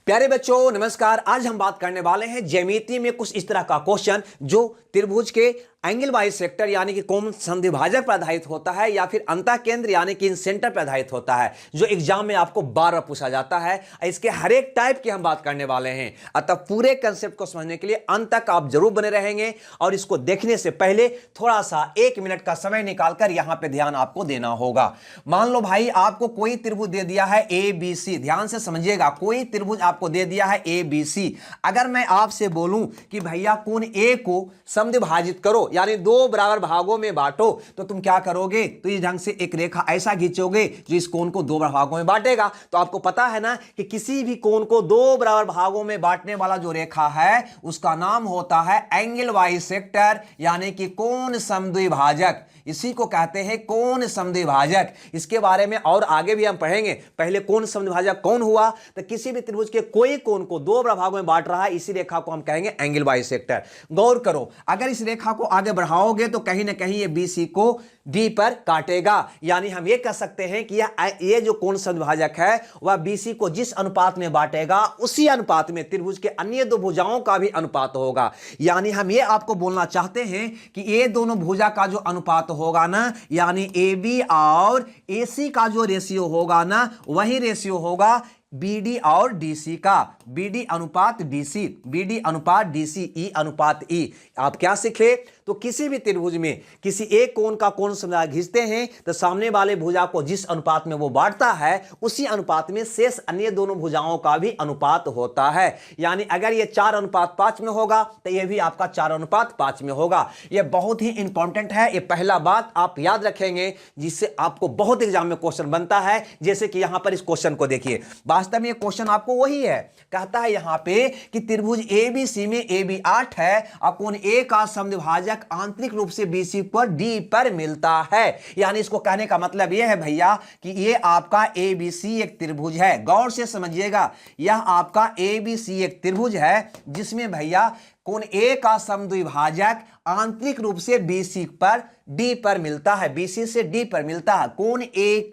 प्यारे बच्चों नमस्कार। आज हम बात करने वाले हैं ज्यामिति में कुछ इस तरह का क्वेश्चन जो त्रिभुज के एंगल बाइसेक्टर यानी कि कोण समद्विभाजक पर आधारित होता है या फिर अंतः केंद्र यानी कि इन सेंटर पर आधारित होता है, जो एग्जाम में आपको बार बार पूछा जाता है। इसके हर एक टाइप की हम बात करने वाले हैं, अतः पूरे कंसेप्ट को समझने के लिए अंत तक आप जरूर बने रहेंगे और इसको देखने से पहले थोड़ा सा 1 मिनट का समय निकालकर यहां पे ध्यान आपको देना होगा। मान लो भाई आपको कोई त्रिभुज दे दिया है ए बी सी, ध्यान से समझिएगा, कोई त्रिभुज आपको दे दिया है ए बी सी। अगर मैं आपसे बोलूं कि भैया कोण ए को समद्विभाजित करो यानी 2 बराबर भागों में बांटो, तो तुम क्या करोगे? तो इस ढंग से एक रेखा ऐसा खींचोगे जो इस कोण को 2 बराबर भागों में बांटेगा। तो आपको पता है ना कि किसी भी कोण को 2 बराबर भागों में बांटने वाला जो रेखा है उसका नाम होता है एंगल बाइसेक्टर यानी कि कोण समद्विभाजक। इसी को कहते हैं कोण समद्विभाजक। इसके बारे में और आगे भी हम पढ़ेंगे। पहले कोण समद्विभाजक कौन हुआ? तो किसी भी त्रिभुज के कोई कोण को 2 बराबर भागों में बांट रहा है, इसी रेखा को हम कहेंगे एंगल बाइसेक्टर। गौर करो, अगर इस रेखा को आगे बढ़ाओगे तो कहीं ना कहीं ये बीसी को डी पर काटेगा, यानी हम ये कह सकते हैं कि ये जो कोण समद्विभाजक है वह बीसी को जिस अनुपात में बांटेगा उसी अनुपात में त्रिभुज के अन्य 2 भुजाओं का भी अनुपात होगा। यानी हम ये आपको बोलना चाहते हैं कि ये दोनों भुजा का जो अनुपात होगा ना, यानी ए बी और ए सी का जो रेशियो होगा ना, वही रेशियो होगा बीडी और डीसी का। बीडी अनुपात डीसी, बीडी अनुपात डीसी, ई अनुपात ई। आप क्या सीखे? तो किसी भी त्रिभुज में किसी एक कोण का कोण समद्विभाजक खींचते हैं तो सामने वाले भुजा को जिस अनुपात में वो बांटता है उसी अनुपात में शेष अन्य दोनों भुजाओं का भी अनुपात होता है। यानी अगर ये 4:5 में होगा तो ये भी आपका 4:5 में होगा। ये बहुत ही इंपॉर्टेंट है। ये पहला बात आप याद रखेंगे जिससे आपको बहुत एग्जाम में क्वेश्चन बनता है। जैसे कि यहां पर इस क्वेश्चन को देखिए, वास्तव में ये क्वेश्चन आपको वही है। कहता है यहां पे कि त्रिभुज ए बी सी में ए बी 8 है और कोण ए का समद्विभाजक आंतरिक रूप से बीसी पर डी पर मिलता है। यानी इसको कहने का मतलब यह है भैया कि ये आपका ए बी सी एक त्रिभुज है। गौर से समझिएगा, यह आपका ए बी सी एक त्रिभुज है जिसमें भैया कोण ए का समद्विभाजक आंतरिक रूप से बीसी पर डी पर मिलता है, बीसी से डी पर मिलता है। कोण ए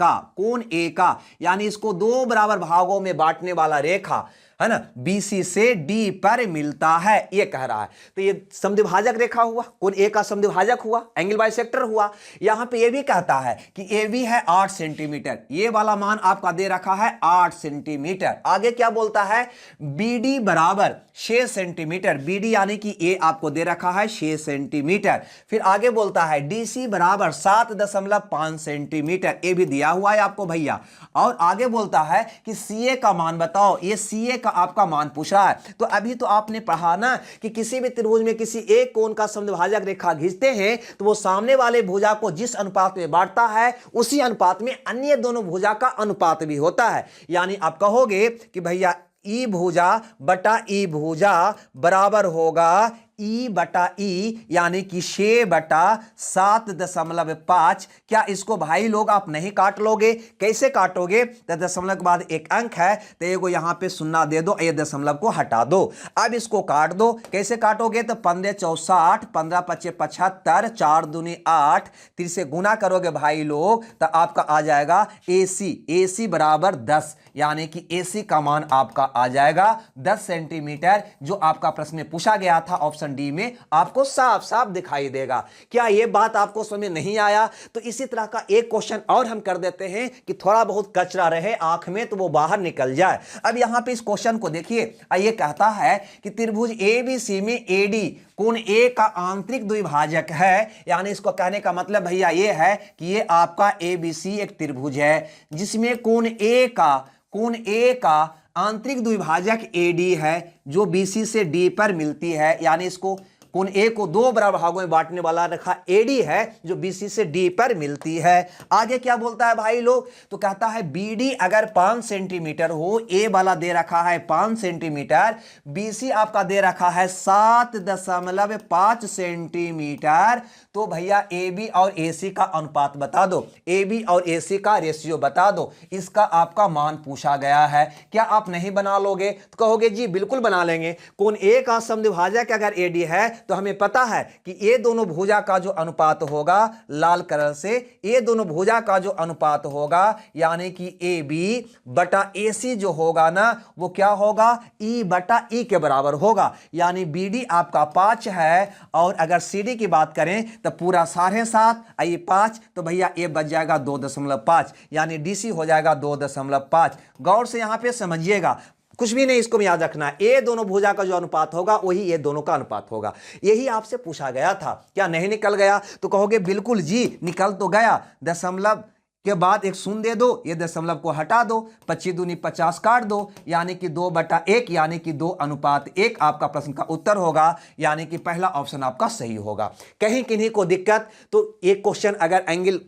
का यानी इसको 2 बराबर भागों में बांटने वाला रेखा है ना, बीसी से डी पर मिलता है, ये कह रहा है। तो ये समद्विभाजक रेखा हुआ, कोण ए का समद्विभाजक हुआ, एंगल बाइसेक्टर हुआ। यहां पे ये भी कहता है कि ए बी है 8 सेंटीमीटर, ये वाला मान आपका दे रखा है 8 सेंटीमीटर। आगे क्या बोलता है? बीडी बराबर 6 सेंटीमीटर, बीडी यानी कि ए आपको दे रखा है 6 सेंटीमीटर। फिर आगे बोलता है डीसी बराबर 7.5 सेंटीमीटर, ये भी दिया हुआ है आपको भैया। और आगे बोलता है कि सीए का मान बताओ, ये सीए का आपका मान पूछ रहा है। तो अभी तो आपने पढ़ा ना कि किसी भी त्रिभुज में किसी एक कोण का समद्विभाजक रेखा खींचते हैं तो वो सामने वाले भुजा को जिस अनुपात में बांटता है उसी अनुपात में अन्य दोनों भुजा का अनुपात भी होता है। यानी आप कहोगे कि भैया ई भुजा बटा ई भुजा बराबर होगा ई बटा ई यानी कि 6/7.5। क्या इसको भाई लोग आप नहीं काट लोगे? कैसे काटोगे? तो दशमलव के बाद एक अंक है तो एगो यहां पे 0 दे दो, ये दशमलव को हटा दो। अब इसको काट दो। कैसे काटोगे? तो 15 × 4 = 15 × 5 = 75, 4 दूनी 8, 3 से गुना करोगे भाई लोग तो आपका आ जाएगा AC बराबर 10, यानी कि AC का मान आपका आ जाएगा 10 सेंटीमीटर, जो आपका प्रश्न में पूछा गया था ऑप्शन डी में आपको साफ साफ दिखाई देगा। क्या यह बात आपको समझ में नहीं आया? तो इसी तरह का एक क्वेश्चन और हम कर देते हैं कि थोड़ा बहुत कचरा रहे आंख में तो वो बाहर निकल जाए। अब यहां पे इस क्वेश्चन को देखिए, ये कहता है कि त्रिभुज ए बी सी में एडी कोण ए का आंतरिक द्विभाजक है। यानी इसको कहने का मतलब भैया ये है कि ये आपका ए बी सी एक त्रिभुज है जिसमें कोण ए का आंतरिक द्विभाजक एडी है जो बीसी से डी पर मिलती है। यानी इसको कोण ए को 2 बराबर भागों में बांटने वाला रेखा एडी है जो बीसी से डी पर मिलती है। आगे क्या बोलता है भाई लोग? तो कहता है बीडी अगर 5 सेंटीमीटर हो, ए वाला दे रखा है 5 सेंटीमीटर, बीसी आपका दे रखा है 7.5 सेंटीमीटर, तो भैया ए बी और ए सी का अनुपात बता दो, ए बी और ए सी का रेशियो बता दो। इसका आपका मान पूछा गया है। क्या आप नहीं बना लोगे? तो कहोगे जी बिल्कुल बना लेंगे। कोण ए का समद्विभाजक अगर एडी है तो हमें पता है कि ये दोनों भुजा का जो अनुपात होगा लाल कलर से, ये दोनों भुजा का जो अनुपात होगा यानी कि ए बी बटा ए सी जो होगा ना वो क्या होगा, ई बटा ई के बराबर होगा। यानी बी डी आपका 5 है और अगर सी डी की बात करें तो पूरा 7.5 आई 5 तो भैया ए बच जाएगा 2.5 यानी डी सी हो जाएगा 2.5। गौर से यहां पे समझिएगा, कुछ भी नहीं इसको याद रखना है, ये दोनों भुजा का जो अनुपात होगा वही ये दोनों का अनुपात होगा। यही आपसे पूछा गया था, क्या नहीं निकल गया? तो कहोगे बिल्कुल जी निकल तो गया, दशमलव के बाद एक शून्य दे दो, ये दशमलव को हटा दो, 25 दूनी 50 काट दो यानी कि 2/1 यानी कि 2:1 आपका प्रश्न का उत्तर होगा। यानी कि पहला ऑप्शन आपका सही होगा। कहीं किन्हीं को दिक्कत तो एक क्वेश्चन अगर एंगल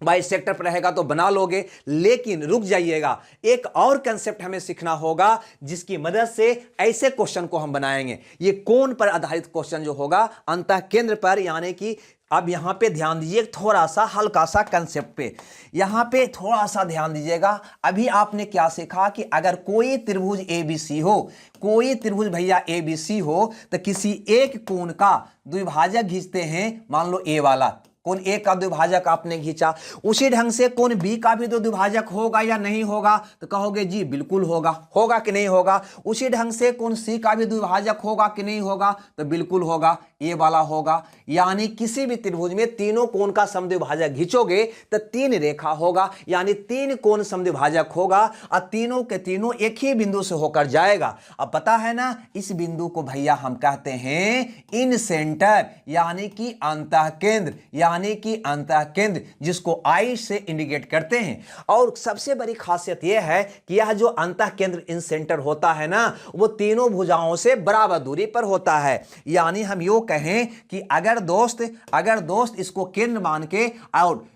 बाइसेक्टर पर रहेगा तो बना लोगे, लेकिन रुक जाइएगा, एक और कंसेप्ट हमें सीखना होगा जिसकी मदद से ऐसे क्वेश्चन को हम बनाएंगे। ये कोण पर आधारित क्वेश्चन जो होगा अंतः केंद्र पर, यानी कि अब यहां पे ध्यान दीजिए थोड़ा सा हल्का सा कंसेप्ट पे, यहां पे थोड़ा सा ध्यान दीजिएगा। अभी आपने क्या सीखा कि अगर कोई त्रिभुज एबीसी हो, कोई त्रिभुज भैया एबीसी हो तो किसी एक कोण का द्विभाजक खींचते हैं। मान लो ए वाला कोण ए का द्विभाजक आपने खींचा, उसी ढंग से कोण बी का भी तो द्विभाजक होगा या नहीं होगा? तो कहोगे जी बिल्कुल होगा। होगा कि नहीं होगा? उसी ढंग से कोण सी का भी द्विभाजक होगा कि नहीं होगा? तो बिल्कुल होगा, ए वाला होगा। यानी किसी भी त्रिभुज में तीनों कोण का समद्विभाजक खींचोगे तो 3 रेखा होगा, यानी 3 कोण समद्विभाजक होगा और तीनों के तीनों एक ही बिंदु से होकर जाएगा। अब पता है ना, इस बिंदु को भैया हम कहते हैं इन सेंटर यानी कि अंतः केंद्र, यानी कि अंतः केंद्र जिसको आई से इंडिकेट करते हैं। और सबसे बड़ी खासियत यह है कि यह जो अंतः केंद्र इन सेंटर होता है ना वो तीनों भुजाओं से बराबर दूरी पर होता है। यानी हम यो कहें कि अगर दोस्त इसको केंद्र मान के और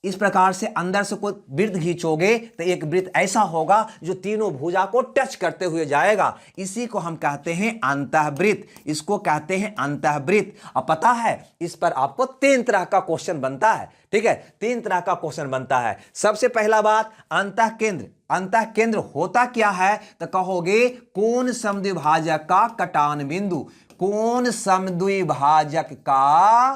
इस प्रकार से अंदर से कोई वृत्त खींचोगे तो एक वृत्त ऐसा होगा जो तीनों भुजा को टच करते हुए जाएगा। इसी को हम कहते हैं अंतःवृत्त, इसको कहते हैं अंतःवृत्त। अब पता है इस पर आपको 3 तरह का क्वेश्चन बनता है। ठीक है, 3 तरह का क्वेश्चन बनता है। सबसे पहला बात, अंतः केंद्र होता क्या है? तो कहोगे कोण समद्विभाजक का कटान बिंदु, कोण समद्विभाजक का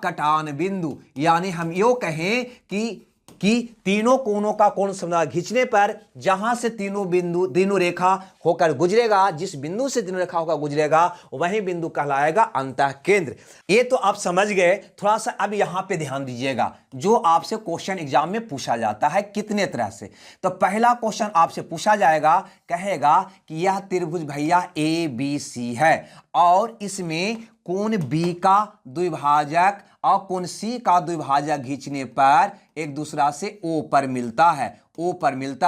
कटान बिंदु। यानी हम यो कहें कि तीनों कोणों का कोण समद्विभाजक खींचने पर जहां से तीनों रेखा होकर गुजरेगा, जिस बिंदु से तीनों रेखा होकर गुजरेगा वही बिंदु कहलाएगा अंतः केंद्र। ये तो आप समझ गए। थोड़ा सा अब यहां पे ध्यान दीजिएगा, जो आपसे क्वेश्चन एग्जाम में पूछा जाता है कितने तरह से। तो पहला क्वेश्चन आपसे पूछा जाएगा, कहेगा कि यह त्रिभुज भैया ए बी सी है और इसमें कोण बी का द्विभाजक और कोण सी का द्विभाजक खींचने पर एक दूसरा से ओ पर मिलता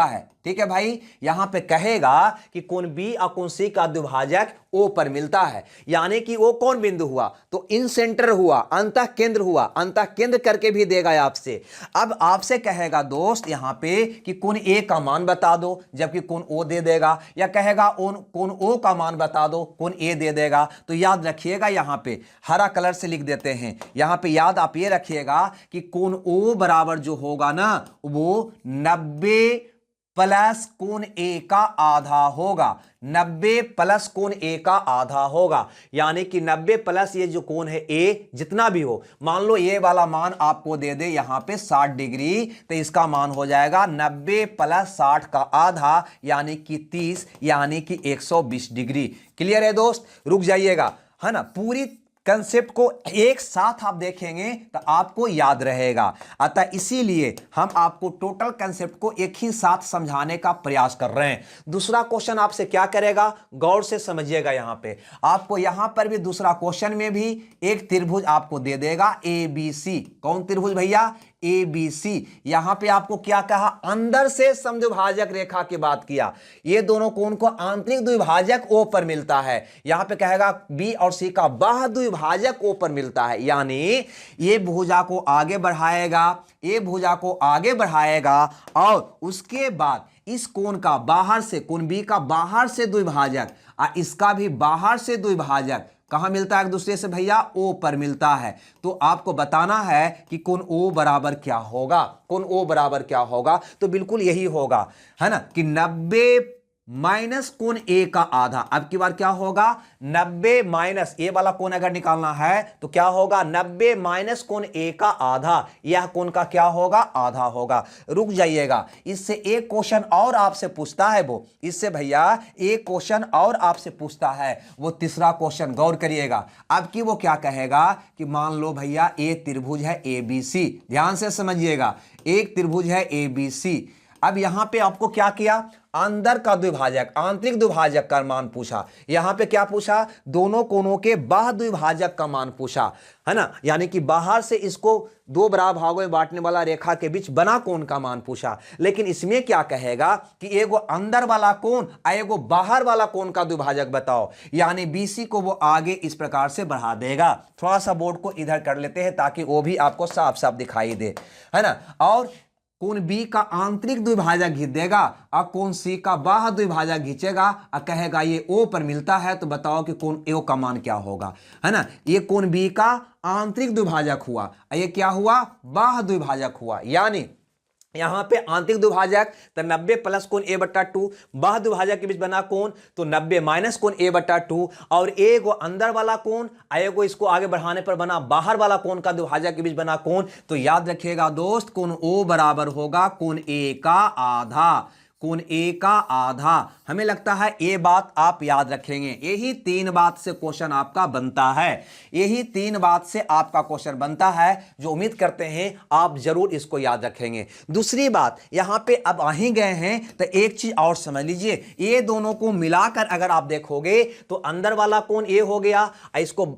है। ठीक है भाई, यहां पे कहेगा कि कोण बी और कोण सी का द्विभाजक ओ पर मिलता है, यानी कि वो कौन बिंदु हुआ? तो इन सेंटर हुआ, अंतः केंद्र हुआ। अंतः केंद्र करके भी देगा आपसे। अब आपसे कहेगा दोस्त यहां पे कि कोण ए का मान बता दो, जबकि कोण ओ दे देगा, या कहेगा कोण ओ का मान बता दो, कोण ए दे देगा। तो याद रखिएगा, यहां पे हरा कलर से लिख देते हैं। यहां पे याद आप ये रखिएगा कि कोण ओ बराबर जो होगा ना वो 90 प्लस कोण ए का आधा होगा। 90 प्लस कोण ए का आधा होगा, यानी कि 90 प्लस ये जो कोण है ए जितना भी हो, मान लो ये वाला मान आपको दे दे यहां पे 60 डिग्री, तो इसका मान हो जाएगा 90 प्लस 60 का आधा यानी कि 30, यानी कि 120 डिग्री। क्लियर है दोस्त? रुक जाइएगा, है ना। पूरी कंसेप्ट को एक साथ आप देखेंगे तो आपको याद रहेगा। अतः इसीलिए हम आपको टोटल कंसेप्ट को एक ही साथ समझाने का प्रयास कर रहे हैं। दूसरा क्वेश्चन आपसे क्या करेगा, गौर से समझिएगा। यहां पे आपको यहां पर भी दूसरा क्वेश्चन में भी एक त्रिभुज आपको दे देगा ए बी सी। कौन त्रिभुज भैया? A B C. यहां पे आपको क्या कहा? अंदर से समद्विभाजक रेखा की बात किया। ये दोनों कोण को आंतरिक द्विभाजक ओ पर मिलता है। यहां पे कहेगा बी और सी का बाह्य द्विभाजक ओ पर मिलता है, यानी ये भुजा को आगे बढ़ाएगा, और उसके बाद इस कोण का बाहर से, कोण बी का बाहर से द्विभाजक और इसका भी बाहर से द्विभाजक कहां मिलता है एक दूसरे से भैया? ओ पर मिलता है। तो आपको बताना है कि कोण ओ बराबर क्या होगा। तो बिल्कुल यही होगा, है ना, कि 90 माइनस कोण ए का आधा। अब की बार क्या होगा, 90 माइनस ए वाला कोण अगर निकालना है तो क्या होगा, 90 माइनस कोण ए का आधा, यह कोण का क्या होगा, आधा होगा। रुक जाइएगा, इससे एक क्वेश्चन और आपसे पूछता है वो, इससे भैया एक क्वेश्चन और आपसे पूछता है, वो तीसरा क्वेश्चन गौर करिएगा। अब की वो क्या कहेगा कि मान लो भैया एक त्रिभुज है एबीसी, ध्यान से समझिएगा, एक त्रिभुज है एबीसी। अब यहां पे आपको क्या किया, अंदर का द्विभाजक, आंतरिक द्विभाजक का मान पूछा। यहां पे क्या पूछा, दोनों कोणों के बाह्य द्विभाजक का मान पूछा, है ना, यानी कि बाहर से इसको दो बराबर भागों में बांटने वाला रेखा के बीच बना कोण का मान पूछा। लेकिन इसमें क्या कहेगा कि एगो अंदर वाला कोण और एगो बाहर वाला कोण का द्विभाजक बताओ, यानी बीसी को वो आगे इस प्रकार से बढ़ा देगा। थोड़ा सा बोर्ड को इधर कर लेते हैं ताकि वो भी आपको साफ साफ दिखाई दे, है ना। और कोण बी का आंतरिक द्विभाजक खींच देगा और कोण सी का बाह्य द्विभाजक खींचेगा और कहेगा ये ओ पर मिलता है, तो बताओ कि कोण ए का मान क्या होगा, है ना। ये कोण बी का आंतरिक द्विभाजक हुआ, ये क्या हुआ, बाह्य द्विभाजक हुआ। यानी यहां पे आंतरिक द्विभाजक तो 90 प्लस कोण ए बट्टा 2, बाह्य द्विभाजक के बीच बना कोण तो 90 माइनस कोण ए बट्टा 2, और एक अंदर वाला कोण एगो इसको आगे बढ़ाने पर बना बाहर वाला कोण का द्विभाजक के बीच बना कोण। तो याद रखिएगा दोस्त, कोण ओ बराबर होगा कोण ए का आधा, कोण ए का आधा। हमें लगता है ये बात आप याद रखेंगे, यही तीन बात से क्वेश्चन आपका बनता है, यही तीन बात से आपका क्वेश्चन बनता है, जो उम्मीद करते हैं आप जरूर इसको याद रखेंगे। दूसरी बात, यहां पे अब आ ही गए हैं तो एक चीज और समझ लीजिए, ये दोनों को मिलाकर अगर आप देखोगे तो अंदर वाला कोण ए हो गया, इसको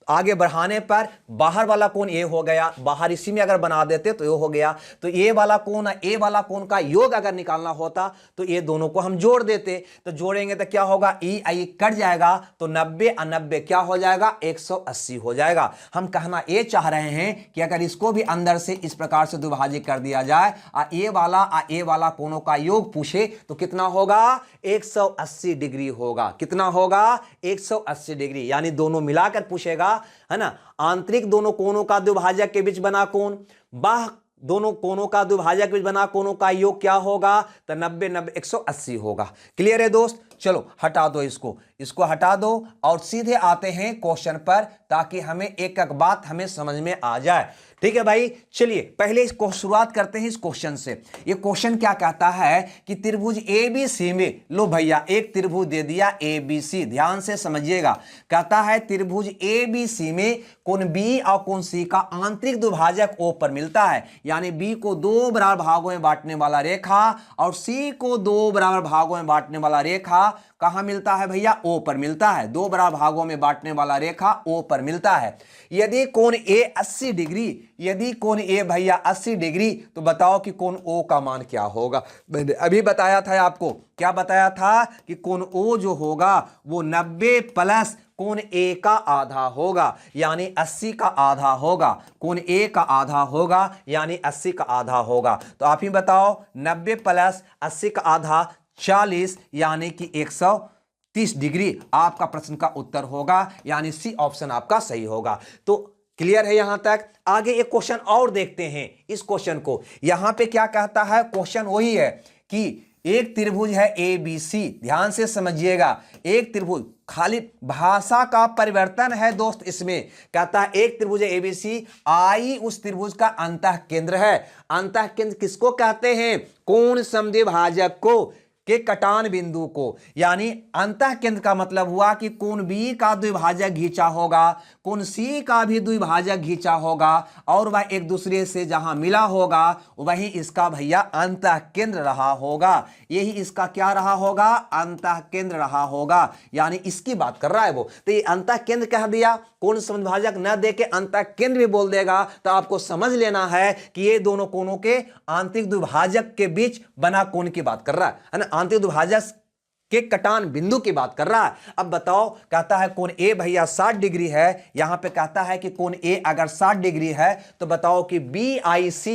आगे बढ़ाने पर बाहर वाला कोण ए हो गया, बाहर इसी में अगर बना देते तो ये हो गया। तो ए वाला कोण ए वाला कोण का योग अगर निकालना होता तो ये दोनों को हम जोड़ देते, तो जोड़ेंगे तो क्या होगा, ई आई कट जाएगा तो 90 और 90 क्या हो जाएगा, 180 हो जाएगा। हम कहना ये चाह रहे हैं कि अगर इसको भी अंदर से इस प्रकार से विभाजित कर दिया जाए और ए वाला कोणों का योग पूछे तो कितना होगा, 180 डिग्री होगा। कितना होगा, 180 डिग्री, यानी दोनों मिलाकर पूछेगा, है ना। आंतरिक दोनों कोणों का द्विभाजक के बीच बना कोण, बाह्य दोनों कोणों का द्विभाजक के बीच बना कोणों का योग क्या होगा, तो 90 90 180 होगा। क्लियर है दोस्त, चलो हटा दो इसको हटा दो और सीधे आते हैं क्वेश्चन पर, ताकि हमें एक एक बात हमें समझ में आ जाए। ठीक है भाई, चलिए पहले इसको शुरुआत करते हैं इस क्वेश्चन से। ये क्वेश्चन क्या कहता है कि त्रिभुज एबीसी में, लो भैया एक त्रिभुज दे दिया एबीसी, ध्यान से समझिएगा। कहता है त्रिभुज एबीसी में कोण बी और कोण सी का आंतरिक द्विभाजक ओ पर मिलता है, यानी बी को दो बराबर भागों में बांटने वाला रेखा और सी को दो बराबर भागों में बांटने वाला रेखा कहां मिलता है भैया, ओ पर मिलता है। दो बराबर भागों में बांटने वाला रेखा ओ पर मिलता है। यदि कोण ए 80 डिग्री, यदि कोण ए भैया 80 डिग्री, तो बताओ कि कोण ओ का मान क्या होगा। मैंने अभी बताया था आपको, क्या बताया था कि कोण ओ जो होगा वो 90 प्लस कोण ए का आधा होगा, यानी 80 का आधा होगा। कोण ए का आधा होगा यानी 80 का आधा होगा। तो आप ही बताओ, 90 प्लस 80 का आधा 40, यानी कि 130 डिग्री आपका प्रश्न का उत्तर होगा, यानी सी ऑप्शन आपका सही होगा। तो क्लियर है यहां तक। आगे एक क्वेश्चन और देखते हैं इस क्वेश्चन को। यहां पे क्या कहता है, क्वेश्चन वही है कि एक त्रिभुज है एबीसी, ध्यान से समझिएगा, एक त्रिभुज, खाली भाषा का परिवर्तन है दोस्त इसमें। कहता है एक त्रिभुज है एबीसी, आई उस त्रिभुज का अंतः केंद्र है। अंतः केंद्र किसको कहते हैं, कोण समद्विभाजक को, के कटान बिंदु को, यानी अंतः केंद्र का मतलब हुआ कि कोण बी का द्विभाजक खींचा होगा, कोण सी का भी द्विभाजक खींचा होगा, और वह एक दूसरे से जहां मिला होगा वही इसका भैया अंतः केंद्र रहा होगा। यही इसका क्या रहा होगा, अंतः केंद्र रहा होगा, यानी इसकी बात कर रहा है वो। तो ये अंतः केंद्र कह दिया, कोण समद्विभाजक न देके अंतः केंद्र भी बोल देगा, तो आपको समझ लेना है कि ये दोनों कोणों के आंतरिक द्विभाजक के बीच बना कोण की बात कर रहा है ना, आंतरिक द्विभाजक के कटान बिंदु की बात कर रहा है। अब बताओ, कहता है कोण ए भैया 60 डिग्री है, यहां पे कहता है कि कोण ए अगर 60 डिग्री है तो बताओ कि BIC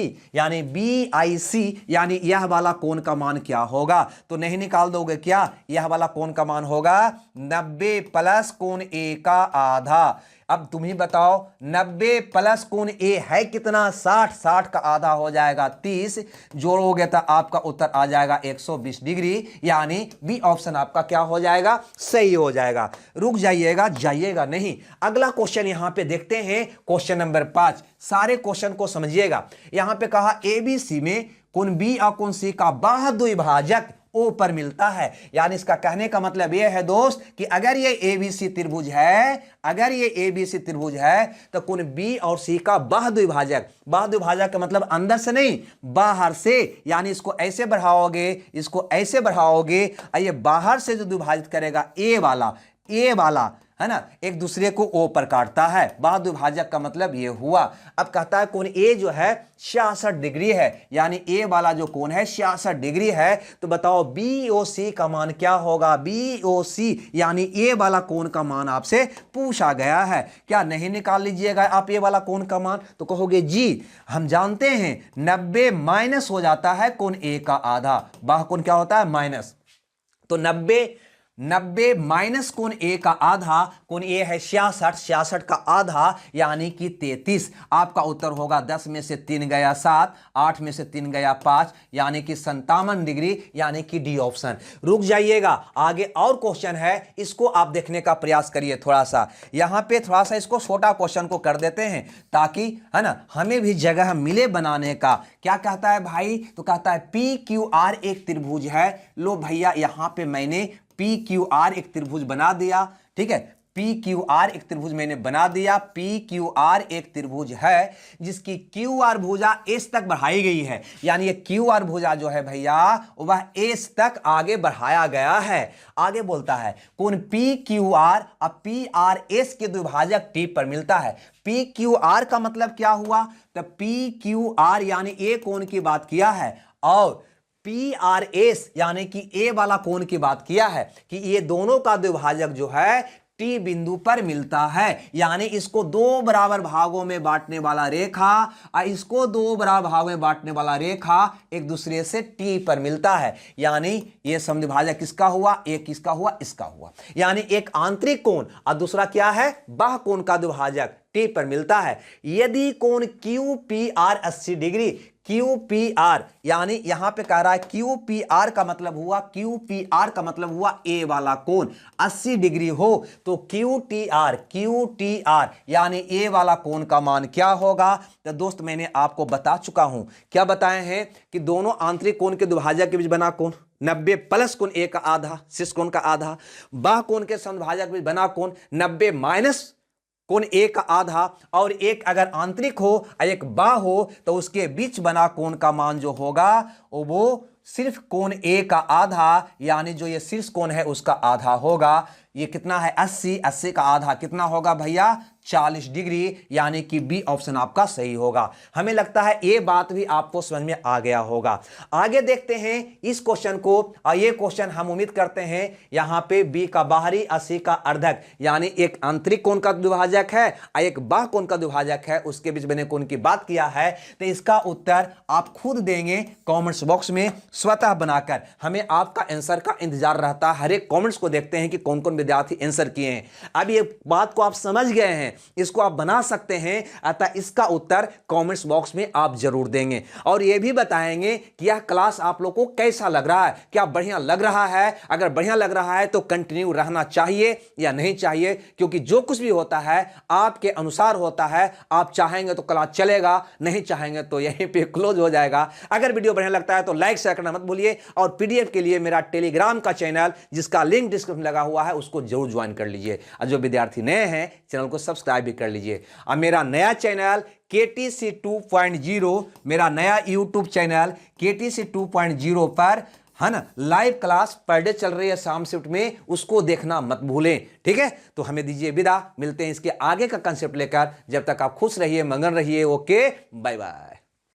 यानी यह वाला कोण का मान क्या होगा। तो नहीं निकाल दोगे क्या, यह वाला कोण का मान होगा 90 प्लस कोण ए का आधा। अब तुम ही बताओ 90 प्लस कोण ए है कितना 60, 60 का आधा हो जाएगा 30, जोड़ोगे तो आपका उत्तर आ जाएगा 120 डिग्री, यानी बी ऑप्शन आपका क्या हो जाएगा, सही हो जाएगा। रुक जाइएगा, जाइएगा नहीं, अगला क्वेश्चन यहां पे देखते हैं, क्वेश्चन नंबर 5। सारे क्वेश्चन को समझिएगा। यहां पे कहा एबीसी में कोण बी और कोण सी का बाह्य द्विभाजक ओ पर मिलता है, यानी इसका कहने का मतलब यह है दोस्त कि अगर ये एबीसी त्रिभुज है, अगर ये एबीसी त्रिभुज है तो कोण बी और सी का बाह्य द्विभाजक, बाह्य द्विभाजक का मतलब अंदर से नहीं बाहर से, यानी इसको ऐसे बढ़ाओगे, इसको ऐसे बढ़ाओगे, ये बाहर से जो द्विभाजित करेगा ए वाला है ना, एक दूसरे को ओ पर काटता है, बाह्य द्विभाजक का मतलब ये हुआ। अब कहता है कोण ए जो है 66 डिग्री है, यानी ए वाला जो कोण है 66 डिग्री है, तो बताओ बीओसी का मान क्या होगा, बीओसी यानी ए वाला कोण का मान आपसे पूछा गया है। क्या नहीं निकाल लीजिएगा आप ए वाला कोण का मान, तो कहोगे जी हम जानते हैं 90 माइनस हो जाता है कोण ए का आधा, बाह्य कोण क्या होता है माइनस, तो 90 माइनस कोण ए का आधा, कोण ए है 66, 66 का आधा यानी कि 33, आपका उत्तर होगा 10 में से 3 गया 7, 8 में से 3 गया 5, यानी कि 57 डिग्री, यानी कि डी ऑप्शन। रुक जाइएगा, आगे और क्वेश्चन है, इसको आप देखने का प्रयास करिए थोड़ा सा, यहां पे थोड़ा सा इसको छोटा क्वेश्चन को कर देते हैं ताकि है ना हमें भी जगह मिले बनाने का। क्या कहता है भाई, तो कहता है पी क्यू आर एक त्रिभुज है। लो भैया यहां पे मैंने पी क्यू आर एक त्रिभुज बना दिया, ठीक है, पी क्यू आर एक त्रिभुज मैंने बना दिया। पी क्यू आर एक त्रिभुज है जिसकी क्यू आर भुजा एस तक बढ़ाई गई है, यानी ये क्यू आर भुजा जो है भैया वह एस तक आगे बढ़ाया गया है। आगे बोलता है कोण पी क्यू आर अब पी आर एस के द्विभाजक टी पर मिलता है। पी क्यू आर का मतलब क्या हुआ, तो पी क्यू आर यानी ए कोण की बात किया है, और पी आर एस यानी कि ए वाला कोण की बात किया है कि ये दोनों का द्विभाजक जो है टी बिंदु पर मिलता है, यानी इसको दो बराबर भागों में बांटने वाला रेखा और इसको दो बराबर भागों में बांटने वाला रेखा एक दूसरे से टी पर मिलता है, यानी ये समद्विभाजक किसका हुआ, एक किसका हुआ, इसका हुआ, यानी एक आंतरिक कोण और दूसरा क्या है बाह्य कोण का द्विभाजक टी पर मिलता है। यदि कोण Q P R 80 degree, Q P R यानी यहां पे कह रहा है क्यू पी आर का मतलब हुआ, क्यू पी आर का मतलब हुआ ए वाला कोण 80 डिग्री हो, तो क्यू टी आर यानी ए वाला कोण का मान क्या होगा। तो दोस्त मैंने आपको बता चुका हूं, क्या बताए हैं कि दोनों आंतरिक कोण के द्विभाजक के बीच बना कोण 90 प्लस कोण ए का आधा, शीर्ष कोण का आधा, बाह्य कोण के समद्विभाजक के बीच बना कोण 90 माइनस कोण ए का आधा, और एक अगर आंतरिक हो और एक बाह्य हो तो उसके बीच बना कोण का मान जो होगा वो सिर्फ कोण ए का आधा, यानी जो ये शीर्ष कोण है उसका आधा होगा। ये कितना है 80, 80 का आधा कितना होगा भैया 40 डिग्री, यानी कि बी ऑप्शन आपका सही होगा। हमें लगता है ये बात भी आपको समझ में आ गया होगा। आगे देखते हैं इस क्वेश्चन को, और ये क्वेश्चन हम उम्मीद करते हैं यहां पे बी का बाहरी 80 का अर्धक, यानी एक आंतरिक कोण का द्विभाजक है और एक बाह्य कोण का द्विभाजक है, उसके बीच बने कोण की बात किया है, तो इसका उत्तर आप खुद देंगे कॉमेंट्स बॉक्स में स्वतः बनाकर। हमें आपका आंसर का इंतजार रहता है, हर एक कॉमेंट्स को देखते हैं कि कौन कौन विद्यार्थी आंसर किए हैं। अब ये बात को आप समझ गए हैं, इसको आप बना सकते हैं, अतः इसका उत्तर कमेंट्स बॉक्स में आप जरूर देंगे और यह भी बताएंगे कि यह क्लास आप लोग को कैसा लग रहा है, क्या बढ़िया लग रहा है। अगर बढ़िया लग रहा है तो कंटिन्यू रहना चाहिए या नहीं चाहिए, क्योंकि जो कुछ भी होता है आपके अनुसार होता है। आप चाहेंगे तो क्लास चलेगा, नहीं चाहेंगे तो यहीं पे क्लोज हो जाएगा। अगर वीडियो बढ़िया लगता है तो लाइक शेयर करना मत भूलिए, और पीडीएफ के लिए मेरा टेलीग्राम का चैनल जिसका लिंक डिस्क्रिप्शन लगा हुआ है उसको जरूर ज्वाइन कर लीजिए, और जो विद्यार्थी नए हैं चैनल को सब्सक्राइब भी कर लीजिए। और मेरा नया चैनल KTC 2.0, मेरा नया यूट्यूब चैनल KTC 2.0 पर है ना लाइव क्लास पर डे चल रही है शाम शिफ्ट में, उसको देखना मत भूलें। ठीक है, तो हमें दीजिए विदा, मिलते हैं इसके आगे का कंसेप्ट लेकर। जब तक आप खुश रहिए, मगन रहिए। Okay, bye bye.